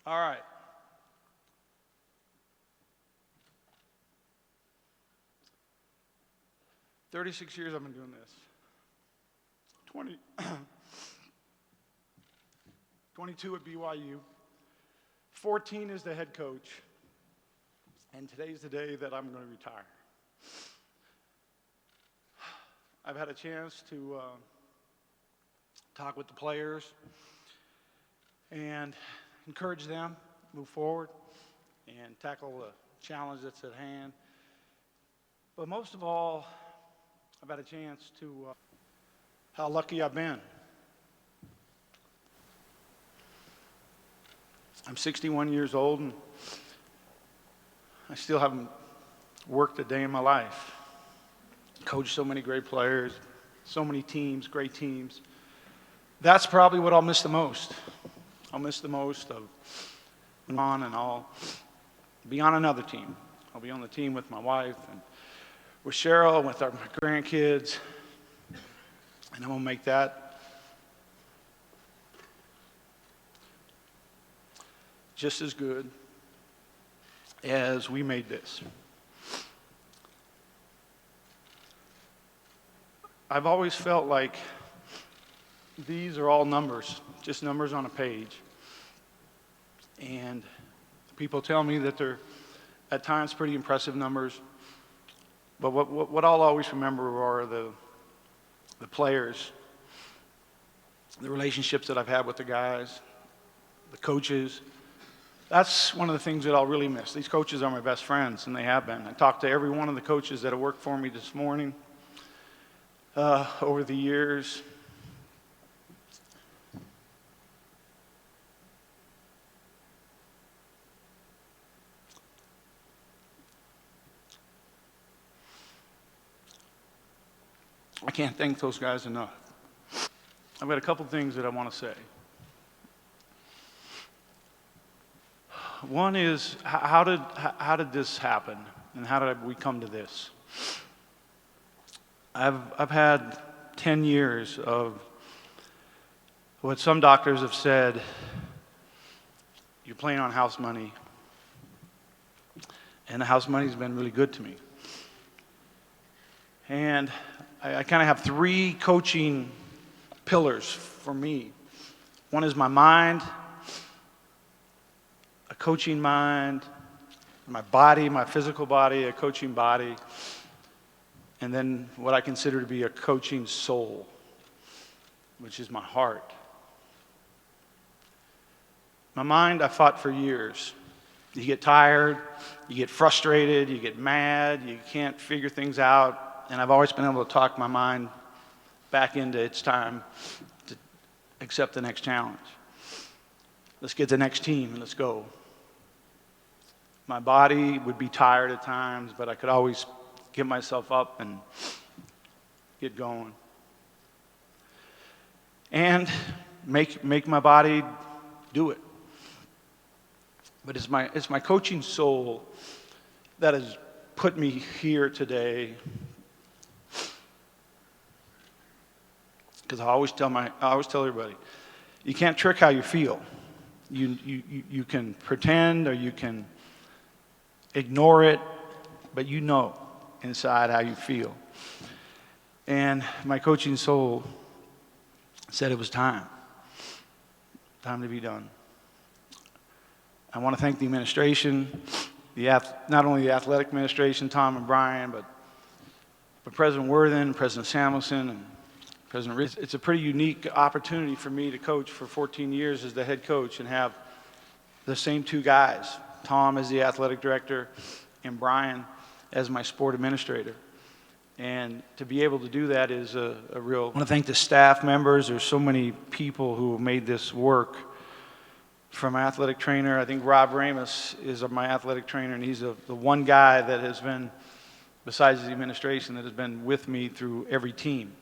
All right. "36 years I've been doing this. 20, 22 at BYU, 14 as the head coach, and today's the day that I'm going to retire. I've had a chance to talk with the players and encourage them, move forward, and tackle the challenge that's at hand. But most of all, I've had a chance to how lucky I've been. I'm 61 years old, and I still haven't worked a day in my life. Coached so many great players, so many teams, great teams. That's probably what I'll miss the most. I'll miss the most of on, and I'll be on another team. I'll be on the team with my wife and with Cheryl, with my grandkids, and I'm going to make that just as good as we made this. I've always felt like these are all numbers, just numbers on a page. And people tell me that they're at times pretty impressive numbers. But what I'll always remember are the players, the relationships that I've had with the guys, the coaches. That's one of the things that I'll really miss. These coaches are my best friends, and they have been. I talked to every one of the coaches that have worked for me this morning over the years. I can't thank those guys enough. I've got a couple things that I want to say. One is, how did this happen, and how did we come to this? I've had 10 years of what some doctors have said, you're playing on house money, and the house money's been really good to me. And I kind of have three coaching pillars for me. One is my mind, a coaching mind, my body, my physical body, a coaching body, and then what I consider to be a coaching soul, which is my heart. My mind, I fought for years. You get tired, you get frustrated, you get mad, you can't figure things out. And I've always been able to talk my mind back into it's time to accept the next challenge. Let's get the next team and let's go. My body would be tired at times, but I could always get myself up and get going. And make my body do it. But it's my coaching soul that has put me here today. Because I always tell everybody, you can't trick how you feel. You can pretend or you can ignore it, but you know inside how you feel. And my coaching soul said it was time to be done. I want to thank the administration, not only the athletic administration, Tom and Brian, but President Worthen, President Samuelson, and President Ritz. It's a pretty unique opportunity for me to coach for 14 years as the head coach and have the same two guys, Tom as the athletic director and Brian as my sport administrator. And to be able to do that is a real... I want to thank the staff members. There's so many people who have made this work. From my athletic trainer, I think Rob Ramus is my athletic trainer, and he's the one guy that has been, besides the administration, that has been with me through every team.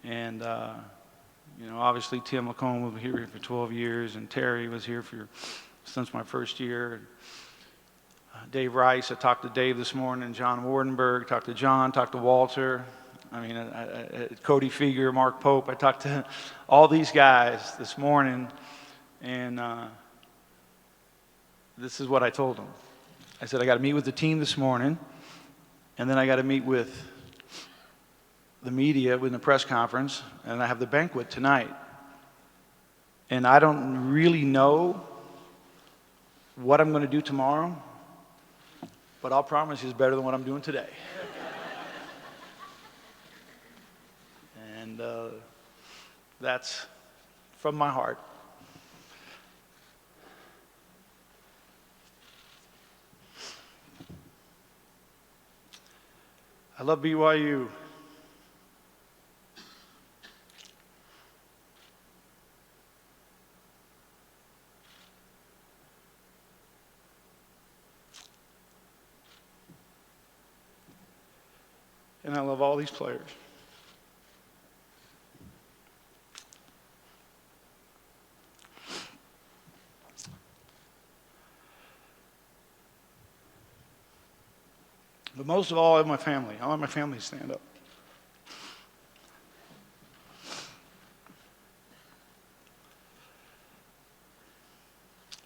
And, obviously Tim Lacombe was here for 12 years, and Terry was here since my first year. Dave Rice, I talked to Dave this morning, John Wardenberg, talked to John, talked to Walter. Cody Feger, Mark Pope. I talked to all these guys this morning, and this is what I told him. I said, I got to meet with the team this morning, and then I got to meet with the media in the press conference, and I have the banquet tonight. And I don't really know what I'm going to do tomorrow, but I'll promise you it's better than what I'm doing today. And that's from my heart. I love BYU. And I love all these players. But most of all, I love my family. I want my family to stand up.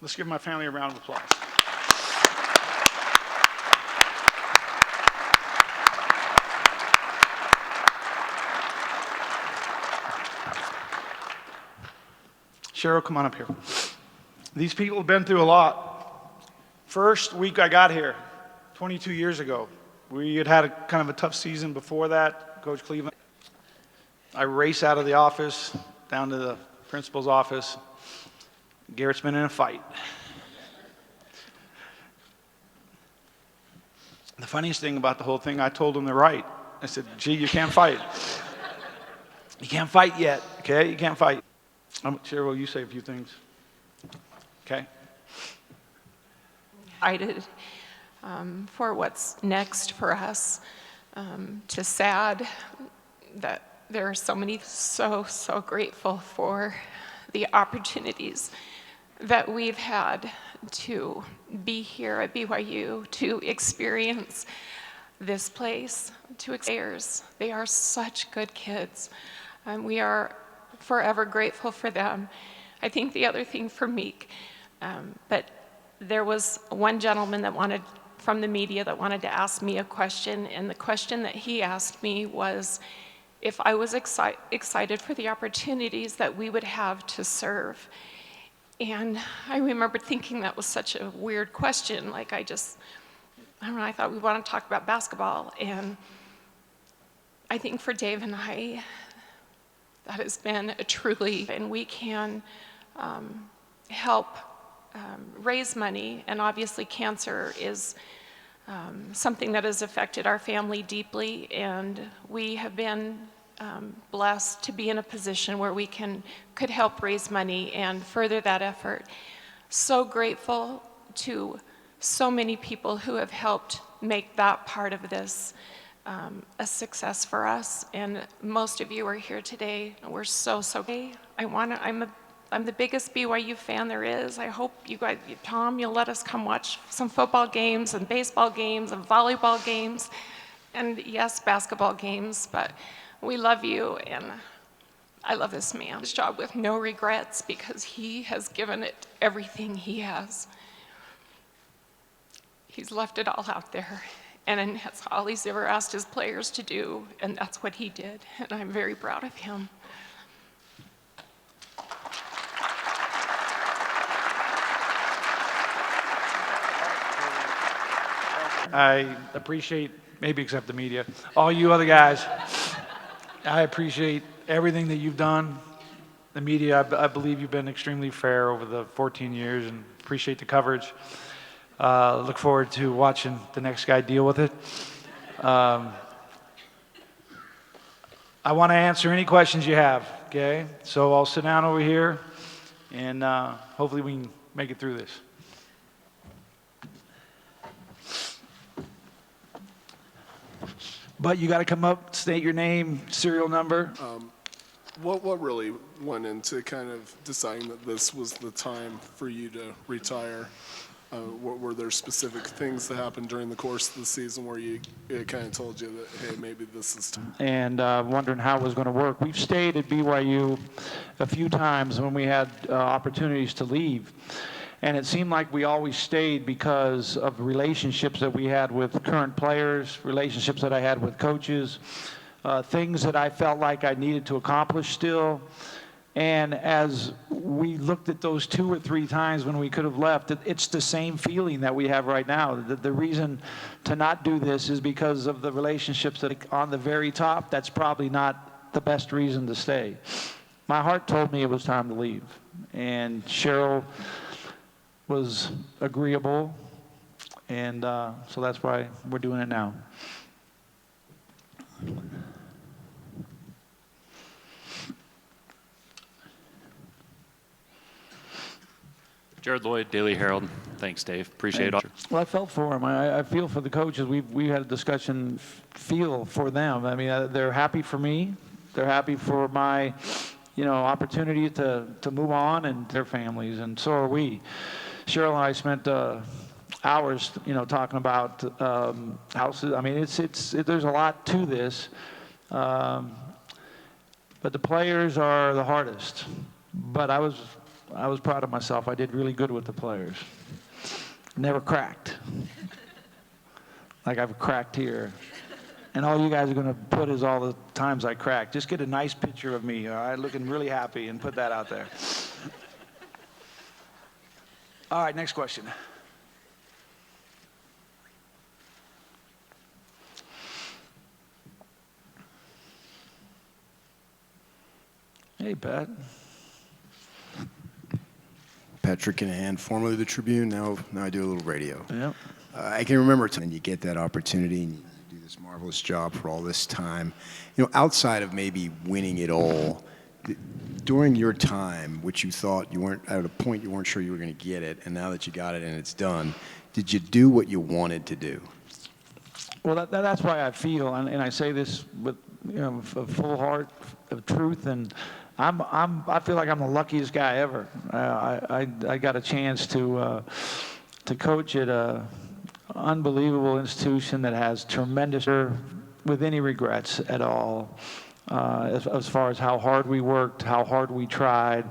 Let's give my family a round of applause. Cheryl, come on up here. These people have been through a lot. First week I got here, 22 years ago, we had had a kind of a tough season before that, Coach Cleveland. I race out of the office, down to the principal's office. Garrett's been in a fight. The funniest thing about the whole thing, I told him they're right. I said, gee, you can't fight. You can't fight yet, okay? You can't fight. Cheryl, you say a few things. Okay? Excited for what's next for us. To sad that there are so many, so grateful for the opportunities that we've had to be here at BYU, to experience this place, to experience. They are such good kids. We are forever grateful for them. I think the other thing for Meek, but there was one gentleman that wanted, from the media, that wanted to ask me a question, and the question that he asked me was if I was excited for the opportunities that we would have to serve. And I remember thinking that was such a weird question. Like I don't know, I thought we want to talk about basketball. And I think for Dave and I, that has been a truly, and we can help raise money. And obviously cancer is something that has affected our family deeply, and we have been blessed to be in a position where we could help raise money and further that effort. So grateful to so many people who have helped make that part of this a success for us, and most of you are here today. We're so I'm the biggest BYU fan there is. I hope you guys, Tom, you'll let us come watch some football games and baseball games and volleyball games, and yes, basketball games, but we love you, and I love this man. His job with no regrets because he has given it everything he has. He's left it all out there, and that's all he's ever asked his players to do, and that's what he did, and I'm very proud of him. I appreciate, maybe except the media, all you other guys. I appreciate everything that you've done. The media, I believe you've been extremely fair over the 14 years, and appreciate the coverage. Look forward to watching the next guy deal with it. I want to answer any questions you have, okay? So I'll sit down over here, and hopefully we can make it through this. But you got to come up, state your name, serial number. What really went into kind of deciding that this was the time for you to retire? Were there specific things that happened during the course of the season where it kind of told you that, hey, maybe this is time? And wondering how it was going to work. We've stayed at BYU a few times when we had opportunities to leave. And it seemed like we always stayed because of relationships that we had with current players, relationships that I had with coaches, things that I felt like I needed to accomplish still. And as we looked at those 2 or 3 times when we could have left, it's the same feeling that we have right now. The reason to not do this is because of the relationships that are on the very top. That's probably not the best reason to stay. My heart told me it was time to leave. And Cheryl was agreeable. And so that's why we're doing it now. Jared Lloyd, Daily Herald. Thanks, Dave. Appreciate it all. Well, I felt for him. I feel for the coaches. We had a discussion, feel for them. I mean, they're happy for me. They're happy for my, opportunity to move on, and their families, and so are we. Cheryl and I spent hours, talking about houses. I mean, there's a lot to this, but the players are the hardest. But I was proud of myself. I did really good with the players. Never cracked. Like I've cracked here. And all you guys are going to put is all the times I cracked. Just get a nice picture of me, all right, looking really happy, and put that out there. All right, next question. Hey, Pat. Patrick Kinahan, formerly the Tribune, now I do a little radio. Yep. I can remember when you get that opportunity and you do this marvelous job for all this time. Outside of maybe winning it all, during your time, which you thought you weren't at a point you weren't sure you were going to get it, and now that you got it and it's done, did you do what you wanted to do? Well, that's why I feel, and I say this with a full heart of truth, and I feel like I'm the luckiest guy ever. I got a chance to coach at a unbelievable institution that has tremendous, with any regrets at all, as far as how hard we worked, how hard we tried,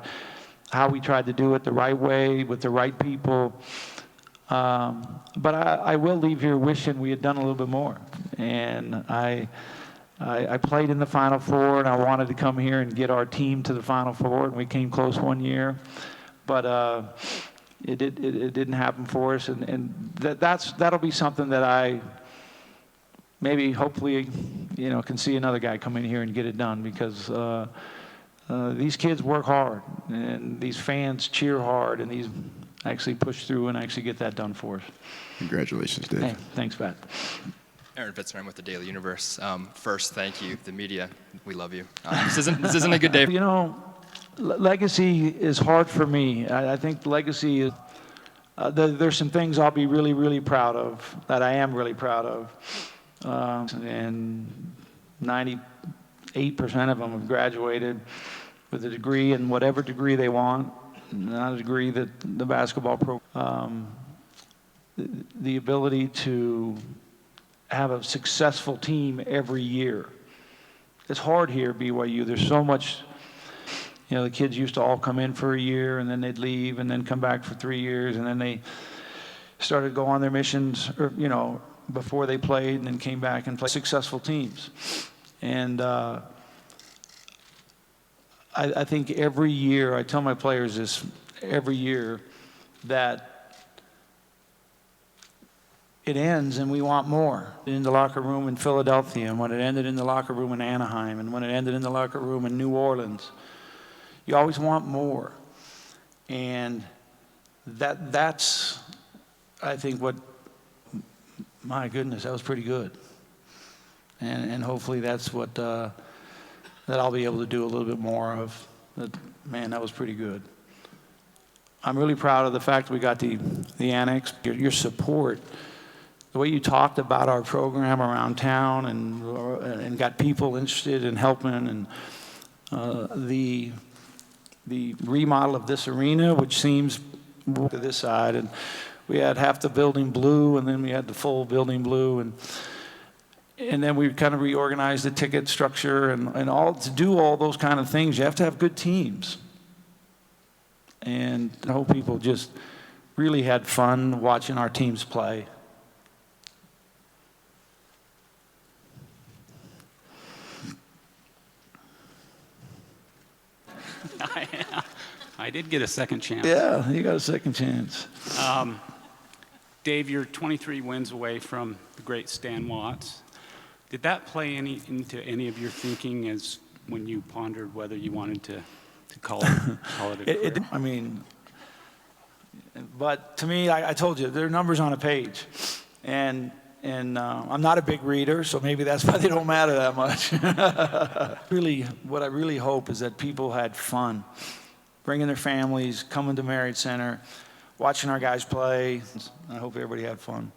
how we tried to do it the right way with the right people. But I will leave here wishing we had done a little bit more. And I played in the Final Four, and I wanted to come here and get our team to the Final Four, and we came close one year. But it didn't happen for us, and that'll be something that I maybe, hopefully, can see another guy come in here and get it done, because these kids work hard, and these fans cheer hard, and these actually push through and actually get that done for us. Congratulations, Dave. Hey, thanks, Pat. Aaron Fitzner, I'm with the Daily Universe. First, thank you, the media. We love you. This isn't a good day. Legacy is hard for me. I think legacy is. There's some things I'll be really, really proud of, that I am really proud of, and 98% of them have graduated with a degree, in whatever degree they want, not a degree that the basketball program. The ability to have a successful team every year. It's hard here at BYU. There's so much, the kids used to all come in for a year, and then they'd leave, and then come back for 3 years, and then they started to go on their missions, or, before they played, and then came back and played successful teams. And I think every year, I tell my players this every year, that it ends and we want more. In the locker room in Philadelphia, and when it ended in the locker room in Anaheim, and when it ended in the locker room in New Orleans, you always want more. And that's, I think, what, my goodness, that was pretty good. And hopefully that's what that I'll be able to do a little bit more of. Man, that was pretty good. I'm really proud of the fact that we got the annex, your support. The way you talked about our program around town, and got people interested in helping, and the remodel of this arena, which seems to this side, and we had half the building blue, and then we had the full building blue, and then we kind of reorganized the ticket structure, and all to do all those kind of things. You have to have good teams, and I hope people just really had fun watching our teams play. I did get a second chance. Yeah, you got a second chance. Dave, you're 23 wins away from the great Stan Watts. Did that play into any of your thinking as when you pondered whether you wanted to call it a career? I mean, but to me, I told you, there are numbers on a page. And I'm not a big reader, so maybe that's why they don't matter that much. Really, what I really hope is that people had fun, bringing their families, coming to Marriott Center, watching our guys play. I hope everybody had fun.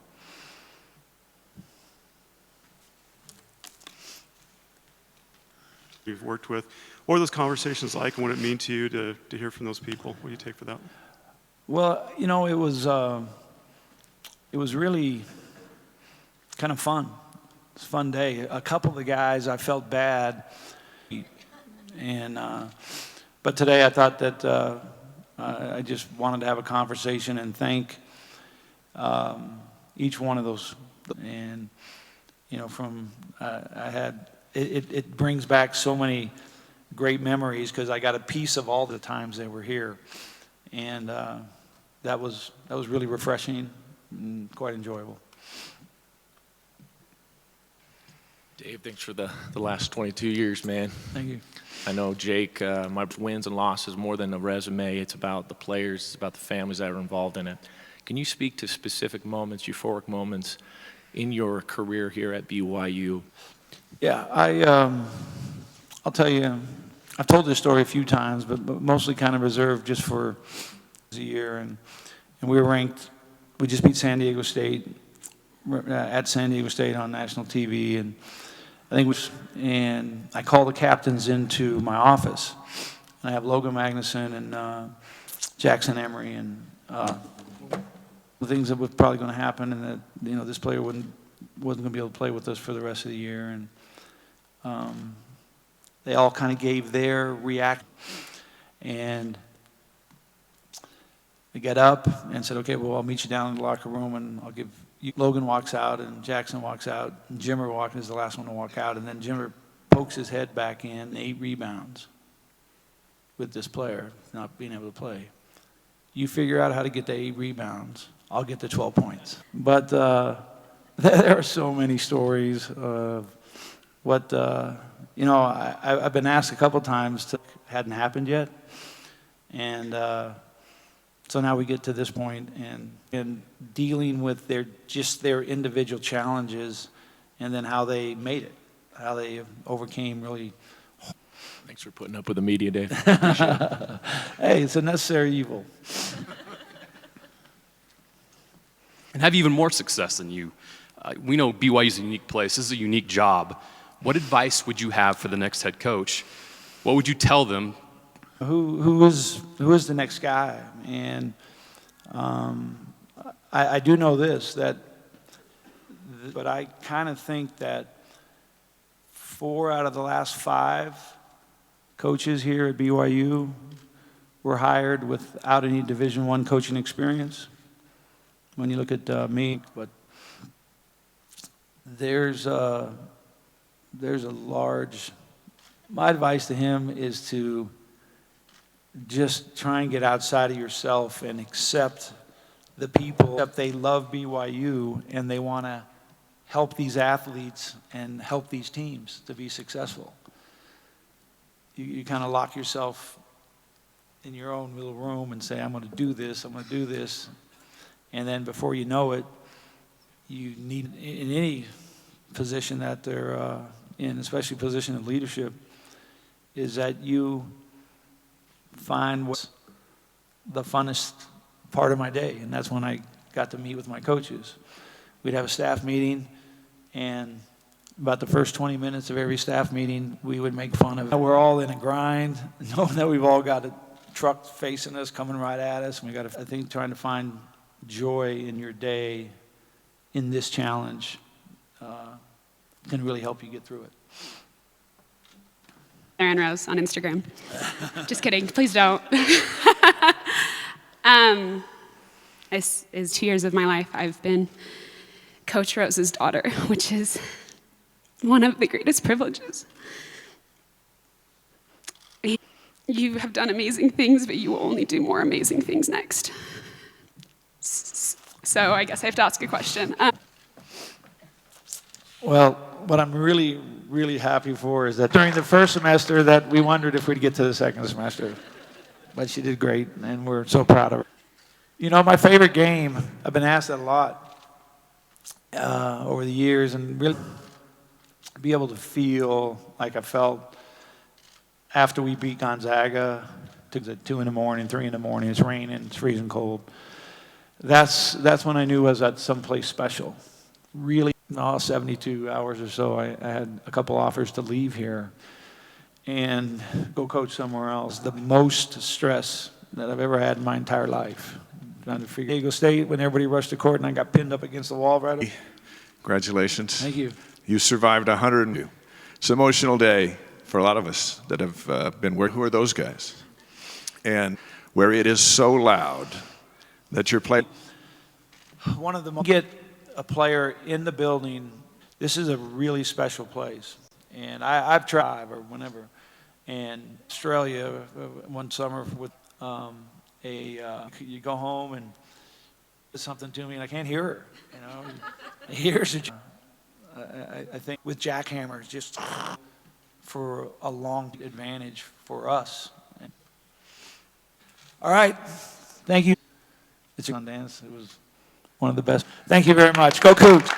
You've worked with. What are those conversations like, and what did it mean to you to hear from those people? What do you take for that? Well, you know, it was really kind of fun. It's a fun day. A couple of the guys, I felt bad, and but today I thought that I just wanted to have a conversation and thank each one of those. And you know, it brings back so many great memories because I got a piece of all the times they were here, and that was really refreshing and quite enjoyable. Dave, thanks for the last 22 years, man. Thank you. I know, Jake, my wins and losses more than a resume. It's about the players. It's about the families that are involved in it. Can you speak to specific moments, euphoric moments in your career here at BYU? Yeah, I'll tell you, I've told this story a few times, but mostly kind of reserved just for a year. And we were ranked, we just beat San Diego State at San Diego State on national TV. And I think and I called the captains into my office. And I have Logan Magnuson and Jackson Emery and the things that was probably going to happen, and that, you know, this player wasn't going to be able to play with us for the rest of the year. And they all kind of gave their reaction. And they got up and said, okay, well, I'll meet you down in the locker room, and I'll give you. Logan walks out, and Jackson walks out, and Jimmer is the last one to walk out, and then Jimmer pokes his head back in, 8 rebounds with this player not being able to play. You figure out how to get the 8 rebounds, I'll get the 12 points. But there are so many stories of what, you know, I've been asked a couple times, hadn't happened yet. And so now we get to this point and dealing with their individual challenges, and then how they made it, how they overcame really. Thanks for putting up with the media, Dave. Hey, it's a necessary evil. And have even more success than you. We know BYU is a unique place. This is a unique job. What advice would you have for the next head coach? What would you tell them? Who is the next guy? And I do know this, but I kind of think that 4 out of the last 5 coaches here at BYU were hired without any Division I coaching experience. When you look at me, but there's a large. My advice to him is to just try and get outside of yourself and accept the people. That they love BYU and they want to help these athletes and help these teams to be successful. You kind of lock yourself in your own little room and say, I'm going to do this, I'm going to do this. And then before you know it, you need, in any position that they're in, especially position of leadership, is that you find what's the funnest part of my day. And that's when I got to meet with my coaches. We'd have a staff meeting, and about the first 20 minutes of every staff meeting, we would make fun of it. We're all in a grind, knowing that we've all got a truck facing us, coming right at us. And we got to, I think, trying to find joy in your day in this challenge can really help you get through it. Aaron Rose on Instagram. Just kidding. Please don't. is 2 years of my life I've been Coach Rose's daughter, which is one of the greatest privileges. You have done amazing things, but you will only do more amazing things next. So I guess I have to ask a question. Well, what I'm really, really happy for is that during the first semester that we wondered if we'd get to the second semester. But she did great, and we're so proud of her. You know, my favorite game, I've been asked that a lot over the years, and really be able to feel like I felt after we beat Gonzaga. It was at 2 in the morning, 3 in the morning, it's raining, it's freezing cold. That's when I knew I was at someplace special. Really, in all 72 hours or so, I had a couple offers to leave here and go coach somewhere else. The most stress that I've ever had in my entire life. Trying to figure Diego State when everybody rushed the court and I got pinned up against the wall right. Congratulations. Thank you. You survived 100. It's an emotional day for a lot of us that have been working. Who are those guys? And where it is so loud that you're playing. One of the most, get a player in the building. This is a really special place. And I've tried, or whenever, and Australia one summer with you go home and something to me and I can't hear her, you know. Here's I think with jackhammers just for a long advantage for us. All right, thank you. It's a fun dance. It was one of the best. Thank you very much. Go Cougs.